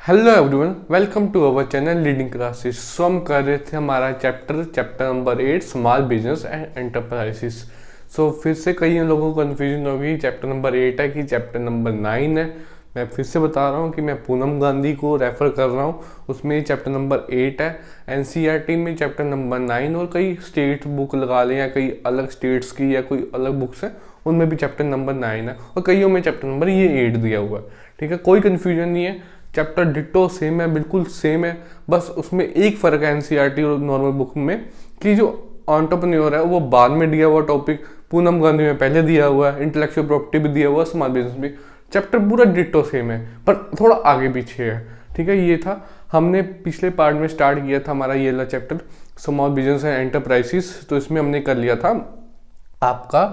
Hello everyone, welcome to our channel leading classes. So हम कर रहे थे हमारा chapter number 8 small business and enterprises. So फिर से कई लोगों को कन्फ्यूजन होगी चैप्टर नंबर 8 है कि चैप्टर नंबर 9 है। मैं फिर से बता रहा हूँ कि मैं पूनम गांधी को रेफ़र कर रहा हूँ, उसमें चैप्टर नंबर 8 है। एनसीईआरटी में चैप्टर नंबर 9 और कई स्टेट बुक लगा लें या कई अलग स्टेट्स की या कोई अलग बुक्स हैं उनमें भी चैप्टर नंबर 9 है और कईयों में चैप्टर नंबर ये 8 दिया हुआ है। ठीक है, कोई कन्फ्यूजन नहीं है, चैप्टर डिट्टो सेम है, बिल्कुल सेम है। बस उसमें एक फ़र्क है एनसीईआरटी और नॉर्मल बुक में कि जो एंटरप्रेन्योर है वो बाद में दिया हुआ टॉपिक, पूनम गांधी में पहले दिया हुआ है, इंटेलेक्चुअल प्रॉपर्टी भी दिया हुआ है, स्मॉल बिजनेस भी। चैप्टर पूरा डिट्टो सेम है पर थोड़ा आगे पीछे है। ठीक है, ये था हमने पिछले पार्ट में स्टार्ट किया था हमारा ये वाला chapter small business and enterprises. तो इसमें हमने कर लिया था आपका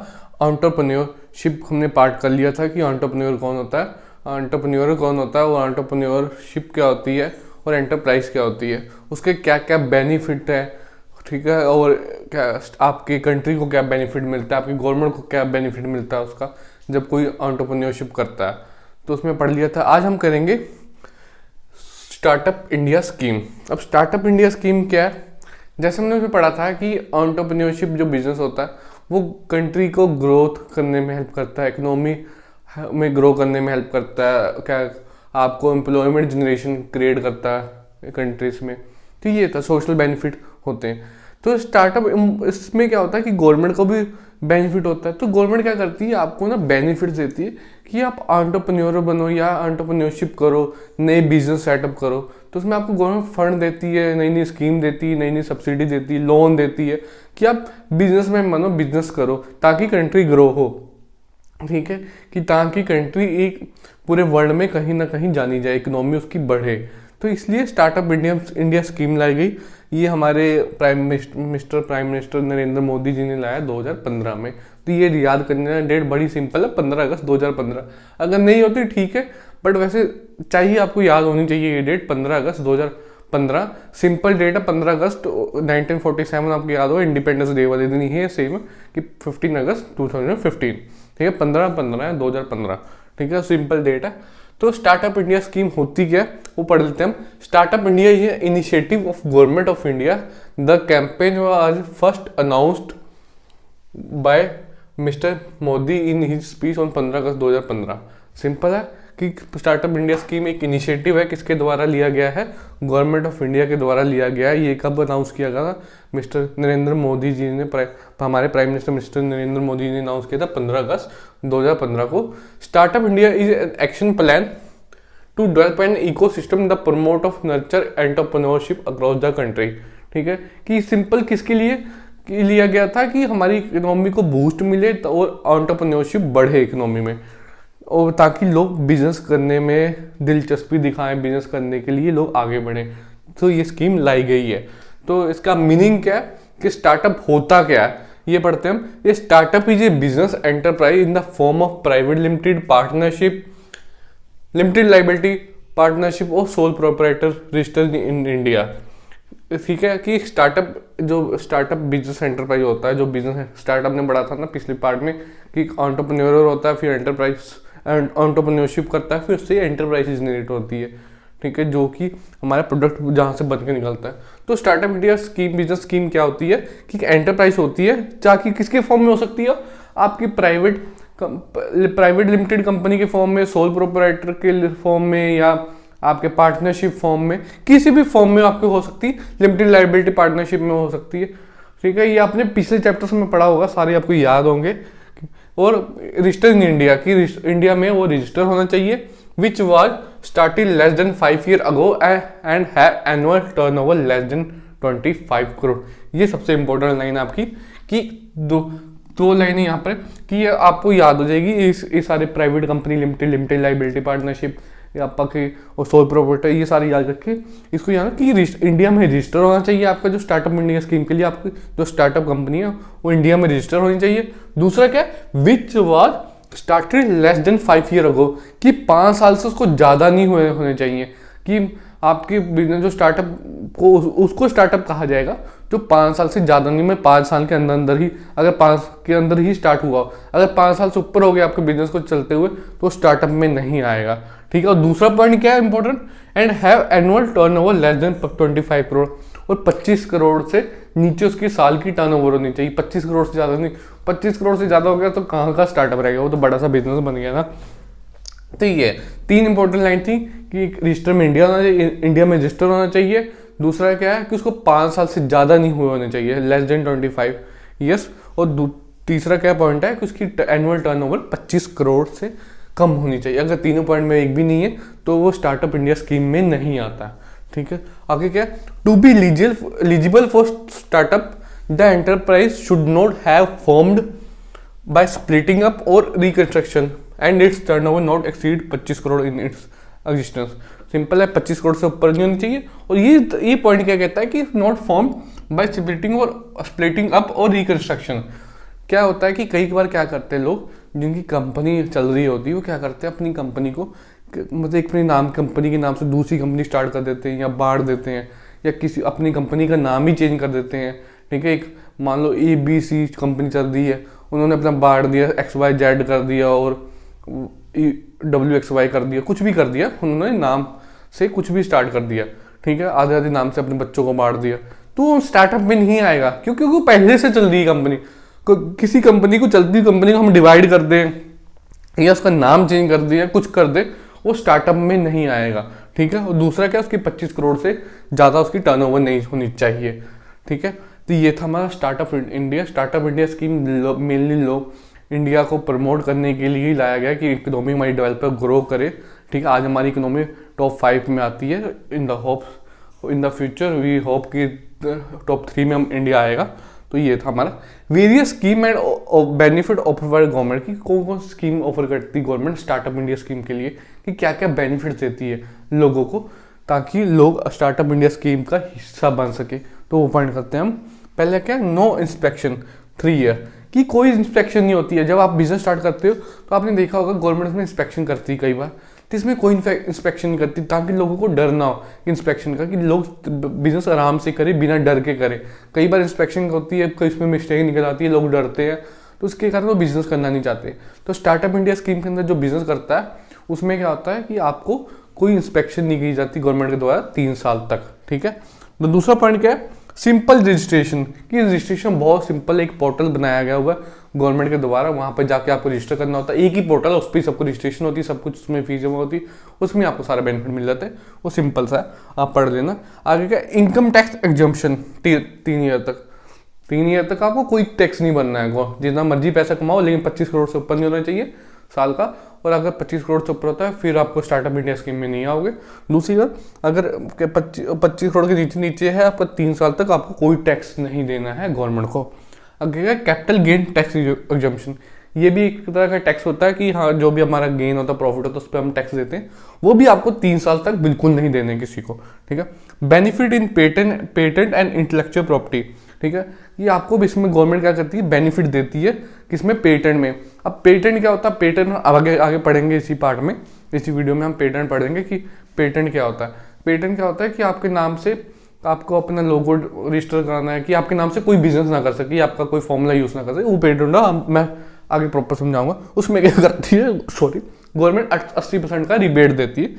एंटरप्रेन्योरशिप, हमने पार्ट कर लिया था कि एंटरप्रेन्योर कौन होता है, एंटरप्रेन्योर कौन होता है और एंटरप्रेन्योरशिप क्या होती है और एंटरप्राइज क्या होती है, उसके क्या क्या बेनिफिट है। ठीक है, और क्या आपकी कंट्री को क्या बेनिफिट मिलता है, आपकी गवर्नमेंट को क्या बेनिफिट मिलता है उसका जब कोई एंटरप्रेन्योरशिप करता है, तो उसमें पढ़ लिया था। आज हम करेंगे स्टार्टअप इंडिया स्कीम। अब स्टार्टअप इंडिया स्कीम क्या है, जैसे हमने उसमें पढ़ा था कि एंटरप्रेन्योरशिप जो बिजनेस होता है वो कंट्री को ग्रोथ करने में हेल्प करता है, इकोनॉमी में ग्रो करने में हेल्प करता है, क्या आपको एम्प्लॉयमेंट जनरेशन क्रिएट करता है कंट्रीज में। तो ये था सोशल बेनिफिट होते हैं। तो स्टार्टअप इसमें क्या होता है कि गवर्नमेंट को भी बेनिफिट होता है। तो गवर्नमेंट क्या करती है, आपको ना बेनिफिट्स देती है कि आप एंटरप्रेन्योर बनो या एंटरप्रेन्योरशिप करो, नए बिजनेस सेटअप करो। तो उसमें आपको गवर्नमेंट फंड देती है, नई नई स्कीम देती है, नई नई सब्सिडी देती है, लोन देती है कि आप बिजनेस में बनो, बिजनेस करो ताकि कंट्री ग्रो हो। ठीक है, कि ताकि कंट्री एक पूरे वर्ल्ड में कहीं ना कहीं जानी जाए, इकोनॉमी उसकी बढ़े। तो इसलिए स्टार्टअप इंडिया स्कीम लाई गई। ये हमारे प्राइम मिनिस्टर नरेंद्र मोदी जी ने लाया 2015 में। तो ये याद करने डेट बड़ी सिंपल है, 15 अगस्त 2015। अगर नहीं होती ठीक है, बट वैसे चाहिए, आपको याद होनी चाहिए ये डेट 15 अगस्त 2015। सिंपल डेट है 15 अगस्त 1947, आपको याद हो इंडिपेंडेंस डे वाले दिन ही है सेम कि 15 अगस्त 2015। ठीक है, 15 है 2015। ठीक है, सिंपल डेट है। तो स्टार्टअप इंडिया स्कीम होती क्या है वो पढ़ लेते हैं हम। स्टार्टअप इंडिया ये initiative of government of India. The campaign was first announced by mister Modi in his speech on 15 अगस्त 2015। सिंपल है कि स्टार्टअप इंडिया स्कीम एक इनिशिएटिव है, किसके द्वारा लिया गया है, गवर्नमेंट ऑफ इंडिया के द्वारा लिया गया है। ये कब अनाउंस किया गया था, मिस्टर नरेंद्र मोदी जी ने, हमारे prime minister mister Narendra Modi ji ने अनाउंस किया था 15 अगस्त 2015 को। Startup India is an action plan to develop an ecosystem the promote of nurture entrepreneurship across the country. ठीक है, कि सिंपल किसके लिए लिया गया था कि हमारी इकोनॉमी को बूस्ट मिले और एंटरप्रेन्योरशिप बढ़े इकोनॉमी में, और ताकि लोग बिजनेस करने में दिलचस्पी दिखाएं, बिजनेस करने के लिए लोग आगे बढ़ें। तो ये स्कीम लाई गई है। तो इसका मीनिंग क्या है कि स्टार्टअप होता क्या है ये पढ़ते हैं हम। ये startup is a business enterprise in the form of private limited partnership, limited liability partnership और sole proprietor registered in India. ठीक है, कि स्टार्टअप बिजनेस एंटरप्राइज होता है, जो बिजनेस स्टार्टअप ने बढ़ा था ना पिछले पार्ट में कि एंटरप्रेन्योर होता है, फिर एंटरप्रेन्योरशिप करता है, फिर उससे एंटरप्राइज जनरेट होती है। ठीक है, जो कि हमारा प्रोडक्ट जहाँ से बन के निकलता है। तो startup India scheme business scheme क्या होती है कि एंटरप्राइज होती है, चाहे किसके फॉर्म में हो सकती है, आपकी प्राइवेट लिमिटेड कंपनी के फॉर्म में, सोल प्रोप्राइटर के फॉर्म में, या आपके पार्टनरशिप फॉर्म में, किसी भी फॉर्म में आपकी हो सकती है, लिमिटेड लाइबिलिटी पार्टनरशिप में हो सकती है। ठीक है, ये आपने पिछले चैप्टर्स में पढ़ा होगा, सारे आपको याद होंगे। और रजिस्टर इन इंडिया की इंडिया में वो रजिस्टर होना चाहिए, which was started less than 5 year ago and have annual turnover less than 25 crore. ये सबसे इंपॉर्टेंट लाइन आपकी कि दो लाइनें यहाँ पर कि ये आपको याद हो जाएगी। ये सारे private company limited liability partnership आपका के और सोल प्रोप्राइटर, ये सारे याद रखें। इसको याद कि इंडिया में रजिस्टर होना चाहिए आपका, जो स्टार्टअप इंडिया स्कीम के लिए आपकी जो स्टार्टअप कंपनी है वो इंडिया में रजिस्टर होनी चाहिए। दूसरा क्या, which was started less than 5 year ago, कि 5 साल से उसको ज़्यादा नहीं होने चाहिए। कि आपके बिजनेस जो स्टार्टअप को उसको स्टार्टअप कहा जाएगा जो 5 साल से ज़्यादा नहीं, में 5 साल के अंदर ही, अगर 5 के अंदर ही स्टार्ट हुआ, अगर 5 साल से ऊपर हो गया आपके बिजनेस को चलते हुए तो स्टार्टअप में नहीं आएगा। ठीक है। और दूसरा पॉइंट क्या है important, and have annual turnover less than 25 crore, और 25 करोड़ से नीचे उसकी साल की टर्नओवर होनी चाहिए। 25 करोड़ से ज़्यादा नहीं, 25 करोड़ से ज़्यादा हो गया तो कहाँ का स्टार्टअप रहेगा, वो तो बड़ा सा बिजनेस बन गया ना। तो ये 3 इंपॉर्टेंट लाइन थी कि रजिस्टर में इंडिया होना चाहिए, इंडिया में रजिस्टर होना चाहिए। दूसरा क्या है कि उसको 5 साल से ज़्यादा नहीं हुए होने चाहिए, लेस देन 25 ईयर्स। और तीसरा क्या पॉइंट है कि उसकी एनुअल टर्नओवर 25 करोड़ से कम होनी चाहिए। अगर तीनों पॉइंट में एक भी नहीं है तो वो स्टार्टअप इंडिया स्कीम में नहीं आता है, ठीक है। आगे क्या, to be eligible for startup the enterprise should not have formed by splitting up और reconstruction and its turnover not exceed 25 crore in its existence. Simple है, 25 करोड़ से ऊपर नहीं होनी चाहिए। और ये पॉइंट क्या कहता है कि not form by splitting up और रिकंस्ट्रक्शन। क्या होता है कि कई बार क्या करते हैं लोग, जिनकी कंपनी चल रही होती है वो क्या करते हैं, अपनी कंपनी को मतलब एक अपने नाम कंपनी के नाम से दूसरी कंपनी स्टार्ट कर देते हैं या बांट देते हैं, या किसी अपनी कंपनी का नाम ही चेंज कर देते हैं, ठीक है। एक मान लो ABC कंपनी चल रही है, उन्होंने अपना बांट दिया, XYZ कर दिया और WXY कर दिया, कुछ भी कर दिया, उन्होंने नाम से कुछ भी स्टार्ट कर दिया, ठीक है। आधे आधे नाम से अपने बच्चों को बांट दिया, तो स्टार्टअप में नहीं आएगा क्योंकि वो पहले से चल रही है कंपनी। किसी कंपनी को, चलती हुई कंपनी को हम डिवाइड कर दें या उसका नाम चेंज कर दिया, कुछ कर दे, वो स्टार्टअप में नहीं आएगा, ठीक है। और दूसरा क्या, उसकी 25 करोड़ से ज़्यादा उसकी टर्नओवर नहीं होनी चाहिए, ठीक है। तो ये था हमारा स्टार्टअप इंडिया स्कीम। मेनली लोग इंडिया को प्रमोट करने के लिए ही लाया गया कि इकोनॉमी हमारी डेवलपर ग्रो करे, ठीक है। आज हमारी इकोनॉमी टॉप 5 में आती है। In the future we hope कि टॉप 3 में हम इंडिया आएगा। तो ये था हमारा various scheme and benefit offer government की, कौन कौन स्कीम ऑफर करती है गवर्नमेंट स्टार्टअप इंडिया स्कीम के लिए, कि क्या क्या बेनिफिट्स देती है लोगों को ताकि लोग स्टार्टअप इंडिया स्कीम का हिस्सा बन सके। तो वो पॉइंट करते हैं हम। पहले क्या, नो इंस्पेक्शन 3 ईयर की कोई इंस्पेक्शन नहीं होती है। जब आप बिजनेस स्टार्ट करते हो तो आपने देखा होगा गवर्नमेंट में इंस्पेक्शन करती है कई बार, तो इसमें कोई इंस्पेक्शन नहीं करती ताकि लोगों को डर ना हो इंस्पेक्शन का, कि लोग बिजनेस आराम से करें बिना डर के करें। कई बार इंस्पेक्शन होती है, कोई इसमें मिस्टेक निकल आती है, लोग डरते हैं, तो उसके कारण वो बिजनेस करना नहीं चाहते। तो स्टार्टअप इंडिया स्कीम के अंदर जो बिजनेस करता है उसमें क्या होता है कि आपको कोई इंस्पेक्शन नहीं की जाती गवर्नमेंट के द्वारा 3 साल तक, ठीक है। तो दूसरा पॉइंट क्या है, सिंपल रजिस्ट्रेशन की। रजिस्ट्रेशन बहुत सिंपल, एक पोर्टल बनाया गया हुआ गवर्नमेंट के द्वारा, वहाँ पर जाके आपको रजिस्टर करना होता है। एक ही पोर्टल है, उस पर सबको रजिस्ट्रेशन होती है, सब कुछ उसमें फीस जमा होती है, उसमें आपको सारा बेनिफिट मिल जाता है। वो सिंपल सा है, आप पढ़ लेना। आगे क्या, इनकम टैक्स एग्जम्पशन 3 ईयर तक। 3 ईयर तक आपको कोई टैक्स नहीं बनना है, जितना मर्जी पैसा कमाओ, लेकिन 25 करोड़ से ऊपर नहीं होना चाहिए साल का। और अगर 25 करोड़ से ऊपर होता है फिर आपको स्टार्टअप इंडिया स्कीम में नहीं आओगे। दूसरी बात, अगर 25 करोड़ के नीचे है आपका 3 साल तक आपको कोई टैक्स नहीं देना है गवर्नमेंट को। अगर कैपिटल गेन टैक्स एग्जम्पशन, ये भी एक तरह का टैक्स होता है कि हाँ जो भी हमारा गेन होता है, प्रॉफिट होता है, उस पर हम टैक्स देते हैं, वो भी आपको 3 साल तक बिल्कुल नहीं देने किसी को, ठीक है। Benefit in patent and intellectual property, ठीक है। ये आपको भी इसमें गवर्नमेंट क्या करती है, बेनिफिट देती है किसमें, पेटेंट में। अब पेटेंट क्या होता है, पेटेंट आगे पढ़ेंगे इसी पार्ट में, इसी वीडियो में हम पेटेंट पढ़ेंगे कि पेटेंट क्या होता है। पेटेंट क्या होता है कि आपके नाम से आपको अपना लोगो रजिस्टर कराना है, कि आपके नाम से कोई बिजनेस ना कर सके, आपका कोई फॉर्मूला यूज ना कर सके, वो पेटेंट है। मैं आगे प्रॉपर समझाऊंगा। उसमें क्या करती है, गवर्नमेंट 80% का रिबेट देती है,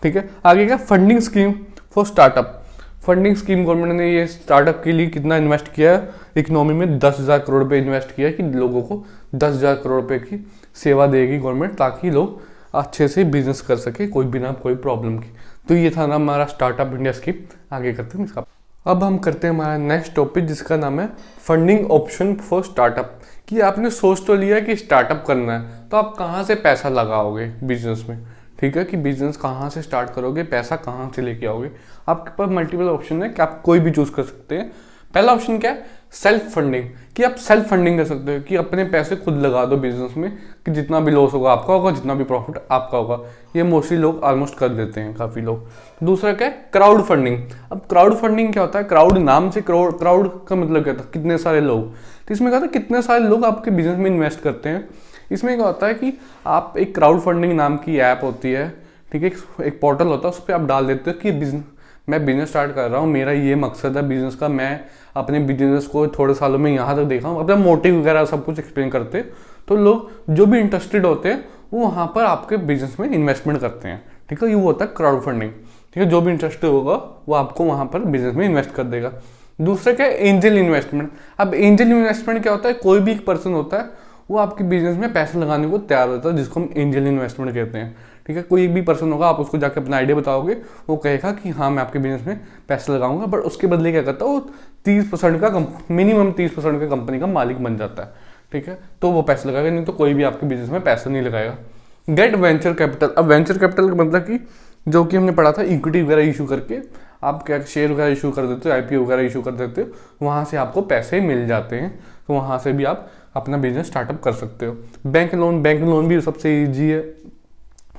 ठीक है। आगे क्या, funding scheme for startup. Funding scheme government ने ये स्टार्टअप के लिए कितना इन्वेस्ट किया है, इकोनॉमी में 10,000 करोड़ रुपये इन्वेस्ट किया है, कि लोगों को 10,000 करोड़ रुपये की सेवा देगी गवर्नमेंट, ताकि लोग अच्छे से बिजनेस कर सके कोई बिना कोई प्रॉब्लम की। तो ये था ना हमारा स्टार्टअप इंडिया स्कीम। आगे करते हैं इसका। अब हम करते हैं हमारा नेक्स्ट टॉपिक, जिसका नाम है फंडिंग ऑप्शन फॉर स्टार्टअप। कि आपने सोच तो लिया कि स्टार्टअप करना है, तो आप कहाँ से पैसा लगाओगे बिजनेस में, ठीक है। कि बिजनेस कहाँ से स्टार्ट करोगे, पैसा कहाँ से लेके आओगे। आपके पास मल्टीपल ऑप्शन है कि आप कोई भी चूज कर सकते हैं। पहला ऑप्शन क्या है, सेल्फ फंडिंग, कि आप सेल्फ फंडिंग कर सकते हो, कि अपने पैसे खुद लगा दो बिजनेस में, कि जितना भी लॉस होगा आपका होगा, जितना भी प्रॉफिट आपका होगा। ये मोस्टली लोग ऑलमोस्ट कर देते हैं, काफ़ी लोग। दूसरा क्या है, क्राउड फंडिंग। अब क्राउड फंडिंग क्या होता है, क्राउड नाम से क्राउड का मतलब क्या था, कितने सारे लोग। तो इसमें क्या होता है, कितने सारे लोग आपके बिजनेस में इन्वेस्ट करते हैं। इसमें क्या होता है कि आप एक क्राउड फंडिंग नाम की ऐप होती है, ठीक है, एक पोर्टल होता है, उस पर आप डाल देते हो कि मैं बिजनेस स्टार्ट कर रहा हूँ, मेरा ये मकसद है बिजनेस का, मैं अपने बिजनेस को थोड़े सालों में यहाँ तक देखा हूँ, अपना मोटिव वगैरह सब कुछ एक्सप्लेन करते हैं। तो लोग जो भी इंटरेस्टेड होते हैं वो वहाँ पर आपके बिजनेस में इन्वेस्टमेंट करते हैं। ठीक है, ये वो होता है क्राउड फंडिंग। ठीक है, जो भी इंटरेस्टेड होगा वो आपको वहाँ पर बिजनेस में इन्वेस्ट कर देगा। दूसरा क्या है, एंजल इन्वेस्टमेंट। अब एंजल इन्वेस्टमेंट क्या होता है, कोई भी एक पर्सन होता है वो आपके बिजनेस में पैसे लगाने को तैयार होता है, जिसको हम एंजल इन्वेस्टमेंट कहते हैं। ठीक है, कोई एक भी पर्सन होगा, आप उसको जाकर अपना आइडिया बताओगे, वो कहेगा कि हाँ मैं आपके बिजनेस में पैसे लगाऊंगा, बट उसके बदले क्या करता है, वो 30% का मिनिमम 30% का कंपनी का मालिक बन जाता है। ठीक है, तो वो पैसे लगाएगा, नहीं तो कोई भी आपके बिजनेस में पैसा नहीं लगाएगा। Get venture capital. अब वेंचर कैपिटल का मतलब कि जो कि हमने पढ़ा था, इक्विटी वगैरह इशू करके आप क्या शेयर वगैरह इशू कर देते हो, आईपीओ वगैरह इशू कर देते हो, वहाँ से आपको पैसे मिल जाते हैं, तो वहाँ से भी आप अपना बिजनेस स्टार्टअप कर सकते हो। बैंक लोन भी सबसे ईजी है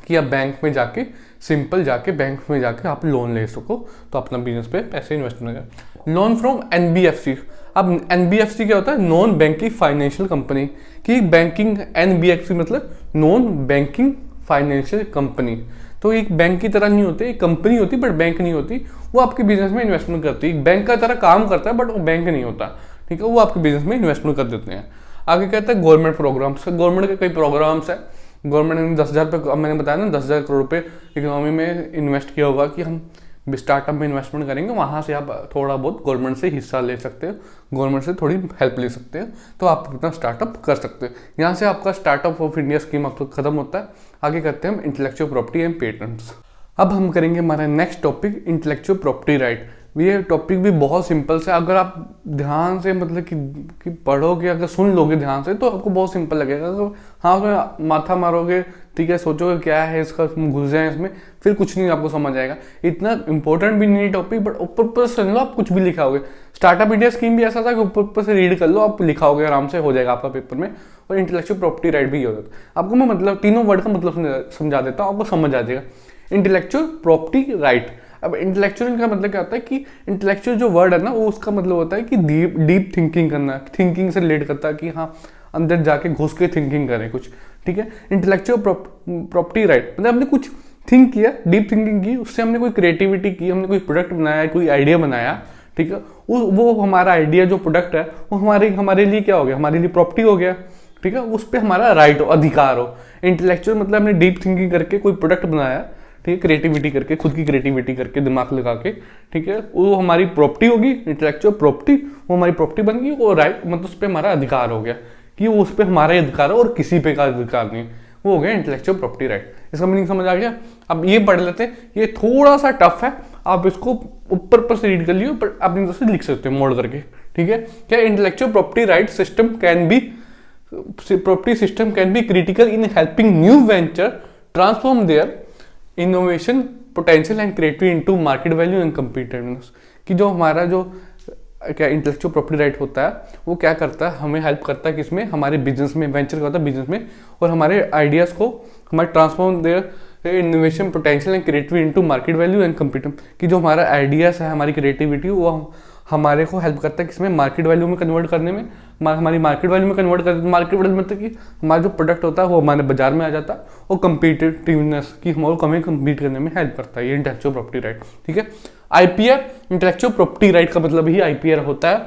कि आप बैंक में जाके सिंपल जाके बैंक में जाके आप लोन ले सको, तो अपना बिजनेस पे पैसे इन्वेस्ट करेगा। Loan from NBFC. अब एनबीएफसी क्या होता है, नॉन बैंकिंग फाइनेंशियल कंपनी की बैंकिंग। एनबीएफसी मतलब नॉन बैंकिंग फाइनेंशियल कंपनी, तो एक बैंक की तरह नहीं होती, एक कंपनी होती बट बैंक नहीं होती, वो आपके बिजनेस में इन्वेस्टमेंट करती है। बैंक का तरह काम करता है बट वो बैंक नहीं होता। ठीक है, वो आपके बिजनेस में इन्वेस्टमेंट कर देते हैं। आगे कहता है गवर्नमेंट प्रोग्राम्स। गवर्नमेंट के कई प्रोग्राम्स है, गवर्नमेंट ने 10,000 रुपये, मैंने बताया ना 10,000 करोड़ रुपये इकोनॉमी में इन्वेस्ट किया होगा कि हम स्टार्टअप में इन्वेस्टमेंट करेंगे, वहाँ से आप थोड़ा बहुत गवर्नमेंट से हिस्सा ले सकते हो, गवर्नमेंट से थोड़ी हेल्प ले सकते हो, तो आप अपना स्टार्टअप कर सकते हो। यहाँ से आपका स्टार्टअप ऑफ इंडिया स्कीम आपको खत्म होता है। आगे करते हैं हम इंटेलेक्चुअल प्रॉपर्टी एंड पेटेंट्स। अब हम करेंगे हमारा next topic intellectual property right. ये टॉपिक भी बहुत सिंपल से, अगर आप ध्यान से मतलब कि पढ़ोगे, अगर सुन लोगे ध्यान से, तो आपको बहुत सिंपल लगेगा। अगर हाँ उसमें माथा मारोगे, ठीक है, सोचोगे क्या है इसका, घुस जाए इसमें, फिर कुछ नहीं आपको समझ आएगा। इतना इंपॉर्टेंट भी नहीं टॉपिक, बट ऊपर से सुन लो, आप कुछ भी लिखाओगे। स्टार्टअप इंडिया स्कीम भी ऐसा था कि ऊपर से रीड कर लो, आप लिखाओगे आराम से, हो जाएगा आपका पेपर में। और इंटेलेक्चुअल प्रॉपर्टी राइट भी हो जाता है। आपको मैं मतलब तीनों वर्ड का मतलब समझा देता हूँ, आपको समझ आ जाएगा। Intellectual property right. अब इंटेलेक्चुअल का मतलब क्या होता है कि इंटेलेक्चुअल जो वर्ड है ना, वो उसका मतलब होता है कि डीप थिंकिंग करना, थिंकिंग से रिलेट करता है कि हाँ अंदर जाके घुस के थिंकिंग करें कुछ। ठीक है, इंटेलेक्चुअल प्रॉपर्टी राइट मतलब हमने कुछ थिंक किया, डीप थिंकिंग की, उससे हमने कोई क्रिएटिविटी की, हमने कोई प्रोडक्ट बनाया, कोई आइडिया बनाया। ठीक है, वो हमारा आइडिया जो प्रोडक्ट है वो हमारे लिए क्या हो गया, हमारे लिए प्रॉपर्टी हो गया। ठीक है, उस पर हमारा राइट हो, अधिकार हो। इंटेलेक्चुअल मतलब हमने डीप थिंकिंग करके कोई प्रोडक्ट बनाया, ठीक है, क्रिएटिविटी करके, खुद की क्रिएटिविटी करके, दिमाग लगा के, ठीक है, वो हमारी प्रॉपर्टी होगी, इंटेलेक्चुअल प्रॉपर्टी, वो हमारी प्रॉपर्टी बन गई। वो राइट मतलब उस पर हमारा अधिकार हो गया कि वो उस पर हमारा अधिकार है और किसी पे का अधिकार नहीं, वो हो गया इंटेलेक्चुअल प्रॉपर्टी राइट। इसका मीनिंग समझ आ गया। अब ये पढ़ लेते हैं, ये थोड़ा सा टफ है, आप इसको ऊपर से रीड कर लियो, पर अपनी तरफ से लिख सकते हो मोड़ करके। ठीक है, क्या intellectual property right system can be property system can be critical in helping new venture transform their innovation potential and creativity into market value and competitiveness। कि जो हमारा जो क्या इंटेलेक्चुअल प्रॉपर्टी राइट होता है वो क्या करता है, हमें हेल्प करता है किसमें, हमारे बिजनेस में, वेंचर का होता है बिजनेस में, और हमारे आइडियाज को हमारे transform their innovation potential and creativity into market value and competitive. कि जो हमारा आइडियाज है, हमारी क्रिएटिविटी, वो हमारे को हेल्प करता है किसमें, मार्केट वैल्यू में कन्वर्ट करने में, हमारी मार्केट वैल्यू में कन्वर्ट कर, मार्केट वैल्यू मतलब कि हमारा जो प्रोडक्ट होता है वो हमारे बाजार में आ जाता है, और कम्पिटिटिवनेस की हमें कम्पीट करने में हेल्प करता है ये इंटेलेक्चुअल प्रॉपर्टी राइट। ठीक है, आईपीआर इंटेलेक्चुअल प्रॉपर्टी राइट का मतलब ही आईपीआर होता है।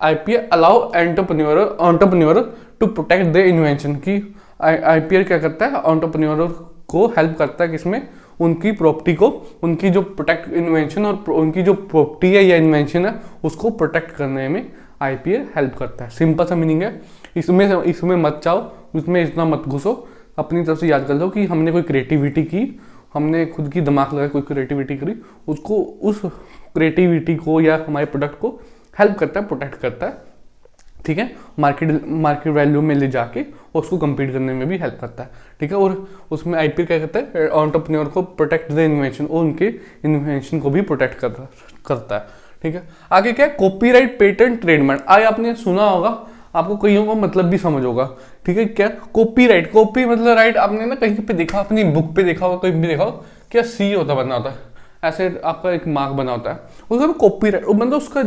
IPR allow entrepreneur to protect the invention. की आईपीआर क्या करता है, एंटरप्रेन्योर को हेल्प करता है किसमें, उनकी प्रॉपर्टी को, उनकी जो प्रोटेक्ट इन्वेंशन और उनकी जो प्रॉपर्टी है या इन्वेंशन है उसको प्रोटेक्ट करने में आईपीआर हेल्प करता है। सिंपल सा मीनिंग है, इसमें मत जाओ, इसमें इतना मत घुसो, अपनी तरफ से याद कर लो कि हमने कोई क्रिएटिविटी की, हमने खुद की दिमाग लगा कोई क्रिएटिविटी करी, उसको, उस क्रिएटिविटी को या हमारे प्रोडक्ट को हेल्प करता है, प्रोटेक्ट करता है। ठीक है, मार्केट वैल्यू में ले जाके उसको compete करने में भी हेल्प करता है। ठीक है, और उसमें आईपीआर क्या करता है, एंटरप्रेन्योर को प्रोटेक्ट द इन्वेंशन, और उनके इन्वेंशन को भी प्रोटेक्ट करता है। ठीक है, आगे क्या है, कॉपीराइट, पेटेंट, ट्रेडमार्क। आगे आपने सुना होगा, आपको कईयों का मतलब भी समझ होगा। ठीक है, क्या कॉपीराइट, कॉपी मतलब राइट, आपने ना कहीं पे देखा, अपनी बुक पे देखा होगा, कहीं भी देखा होगा, क्या सी होता बना होता है, ऐसे आपका एक मार्क बना होता है, उसका कॉपीराइट मतलब उसका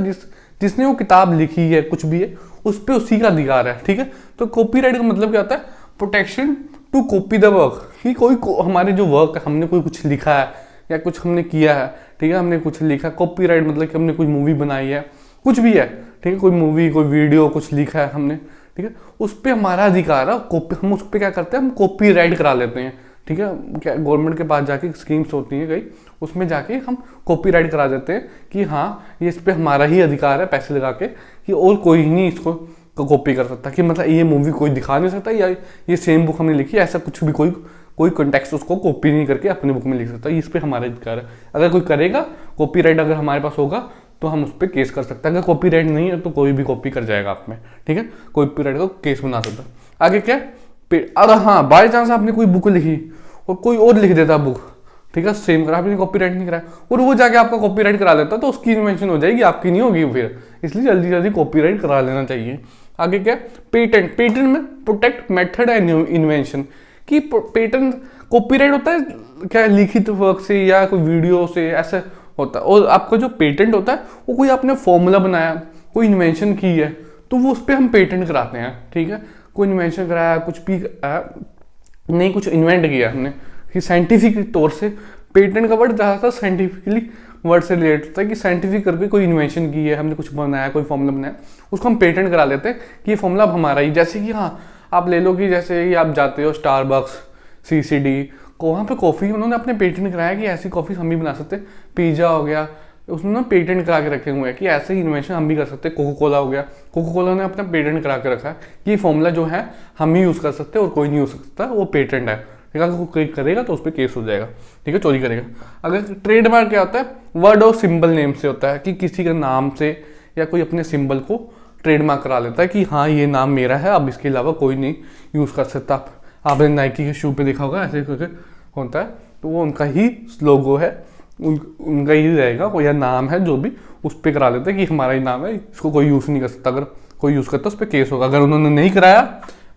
जिसने वो किताब लिखी है, कुछ भी है, उस पर उसी का अधिकार है। ठीक है, तो कॉपीराइट का मतलब क्या होता है, protection to copy the work. कि कोई हमारे जो वर्क है, हमने कोई कुछ लिखा है या कुछ हमने किया है, ठीक है, हमने कुछ लिखा, कॉपीराइट मतलब कि हमने कोई मूवी बनाई है, कुछ भी है, ठीक है, कोई मूवी, कोई वीडियो, कुछ लिखा है हमने, ठीक है, उस पर हमारा अधिकार है। कॉपी हम उस पर क्या करते हैं, हम कॉपी राइट करा लेते हैं, ठीक है। क्या गवर्नमेंट के पास जाके स्कीम्स होती हैं कई, उसमें जाके हम कॉपी राइट करा देते हैं कि हाँ ये इस पर हमारा ही अधिकार है पैसे लगा के, कि और कोई नहीं इसको कॉपी कर सकता, कि मतलब ये मूवी कोई दिखा नहीं सकता या ये सेम बुक हमने लिखी, ऐसा कुछ भी कोई कॉन्टेक्स्ट उसको कॉपी नहीं करके अपनी बुक में लिख सकता। इस पर हमारा अधिकार है। अगर कोई करेगा कॉपीराइट, अगर हमारे पास होगा तो हम उस पर केस कर सकते हैं। अगर कॉपीराइट नहीं है तो कोई भी कॉपी कर जाएगा आप में, ठीक है, कॉपीराइट को केस बना सकता है। आगे क्या, अगर हाँ बाई चांस आपने कोई बुक लिखी और कोई और लिख देता बुक, ठीक है, सेम करा, आपने कॉपीराइट नहीं कराया और वो जाके आपका कॉपीराइट करा लेता, तो उसकी इन्वेंशन हो जाएगी, आपकी नहीं होगी फिर। इसलिए जल्दी जल्दी कॉपीराइट करा लेना चाहिए। आगे क्या, पेटेंट। पेटेंट में प्रोटेक्ट मेथड एंड इन्वेंशन, कि पेटेंट कॉपीराइट होता है क्या लिखित वर्क से या कोई वीडियो से, ऐसा होता है। और आपका जो पेटेंट होता है वो कोई आपने फॉर्मूला बनाया, कोई इन्वेंशन की है, तो वो उस पर हम पेटेंट कराते हैं, ठीक है। कोई इन्वेंशन कराया, कुछ भी नहीं, कुछ इन्वेंट किया हमने कि साइंटिफिक तौर से, पेटेंट का वर्ड ज़्यादातर साइंटिफिकली वर्ड से रिलेटेड होता है, कि साइंटिफिक करके कोई इन्वेंशन की है, हमने कुछ बनाया, कोई फॉर्मूला बनाया, उसको हम पेटेंट करा लेते हैं कि ये फॉर्मूला अब हमारा ही। जैसे कि हाँ आप ले लो कि जैसे ही आप जाते हो स्टारबक्स, CCD को, वहाँ पे कॉफ़ी उन्होंने अपने पेटेंट कराया कि ऐसी कॉफ़ी हम भी बना सकते हैं। पिज़्ज़ा हो गया, उसने पेटेंट करा के रखे हुए हैं कि ऐसे ही इन्वेंशन हम भी कर सकते हैं। कोको कोला हो गया, कोको कोला ने अपना पेटेंट करा के रखा है कि ये फॉर्मूला जो है हम ही यूज़ कर सकते हैं और कोई नहीं यूज़ कर सकता, वो पेटेंट है, ठीक है। अगर कोई करेगा तो उस पर केस हो जाएगा, ठीक है, चोरी करेगा। अगर ट्रेडमार्क क्या होता है, वर्ड और सिंबल नेम से होता है, कि किसी के नाम से या कोई अपने सिंबल को ट्रेडमार्क करा लेता है कि हाँ ये नाम मेरा है, अब इसके अलावा कोई नहीं यूज़ कर सकता। आपने नाइकी के शू पे देखा होगा ऐसे करके होता है, तो वो उनका ही लोगो है, उनका ही रहेगा, कोई या नाम है जो भी, उस पर करा लेते हैं कि हमारा ही नाम है, इसको कोई यूज़ नहीं कर सकता। अगर कोई यूज़ करता है उस पर केस होगा। अगर उन्होंने नहीं कराया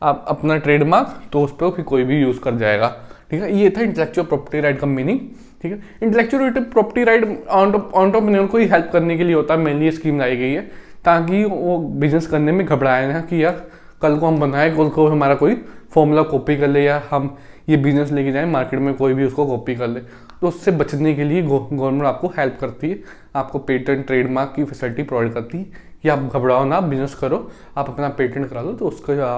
आप अपना ट्रेडमार्क, तो उस पर फिर कोई भी यूज़ कर जाएगा, ठीक है। ये था इंटेलेक्चुअल प्रॉपर्टी राइट का मीनिंग, ठीक है। इंटेलेक्चुअल प्रॉपर्टी राइट एंटरप्रेन्योर को ही हेल्प करने के लिए होता है, मेनली ये स्कीम लाई गई है, ताकि वो बिजनेस करने में घबराए ना कि यार कल को हम बनाए, कल को हमारा कोई फॉर्मूला कॉपी कर ले, या हम ये बिजनेस लेके जाएं मार्केट में कोई भी उसको कॉपी कर ले। तो उससे बचने के लिए गवर्नमेंट आपको हेल्प करती है, आपको पेटेंट ट्रेडमार्क की फैसिलिटी प्रोवाइड करती है कि आप घबराओ ना, बिजनेस करो, आप अपना पेटेंट करा लो, तो उसका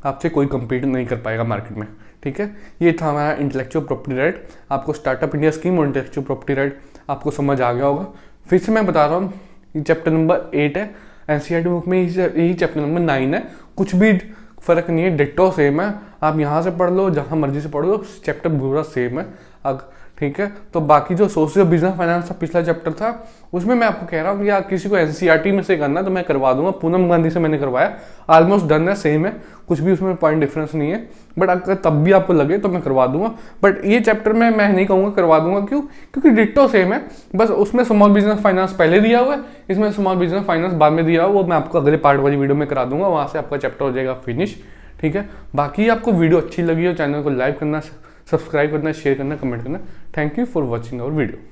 आपसे कोई कम्पीट नहीं कर पाएगा मार्केट में, ठीक है। ये था हमारा इंटेलेक्चुअल प्रॉपर्टी राइट। आपको स्टार्टअप इंडिया स्कीम और इंटेलेक्चुअल प्रॉपर्टी राइट आपको समझ आ गया होगा। फिर से मैं बता रहा हूँ, ये चैप्टर नंबर 8 है NCERT बुक में, यही चैप्टर नंबर 9 है, कुछ भी फर्क नहीं है, डिट्टो सेम है। आप यहाँ से पढ़ लो, जहाँ मर्जी से पढ़ लो, चैप्टर पूरा सेम है, ठीक है। तो बाकी जो सोशल बिजनेस फाइनेंस का पिछला चैप्टर था, उसमें मैं आपको कह रहा हूँ कि यार किसी को NCERT में से करना तो मैं करवा दूंगा, पूनम गांधी से मैंने करवाया, ऑलमोस्ट डन है, सेम है, कुछ भी उसमें पॉइंट डिफरेंस नहीं है। बट अगर तब भी आपको लगे तो मैं करवा दूंगा, बट ये चैप्टर में मैं नहीं कहूँगा करवा दूंगा, क्यों, क्योंकि डिट्टो सेम है, बस उसमें स्मॉल बिजनेस फाइनेंस पहले दिया हुआ है, इसमें स्मॉल बिजनेस फाइनेंस बाद में दिया हुआ, वो मैं आपको अगले पार्ट वाली वीडियो में करा दूंगा, वहाँ से आपका चैप्टर हो जाएगा फिनिश, ठीक है। बाकी आपको वीडियो अच्छी लगी हो, चैनल को लाइक करना, सब्सक्राइब करना, शेयर करना, कमेंट करना। Thank you for watching our video.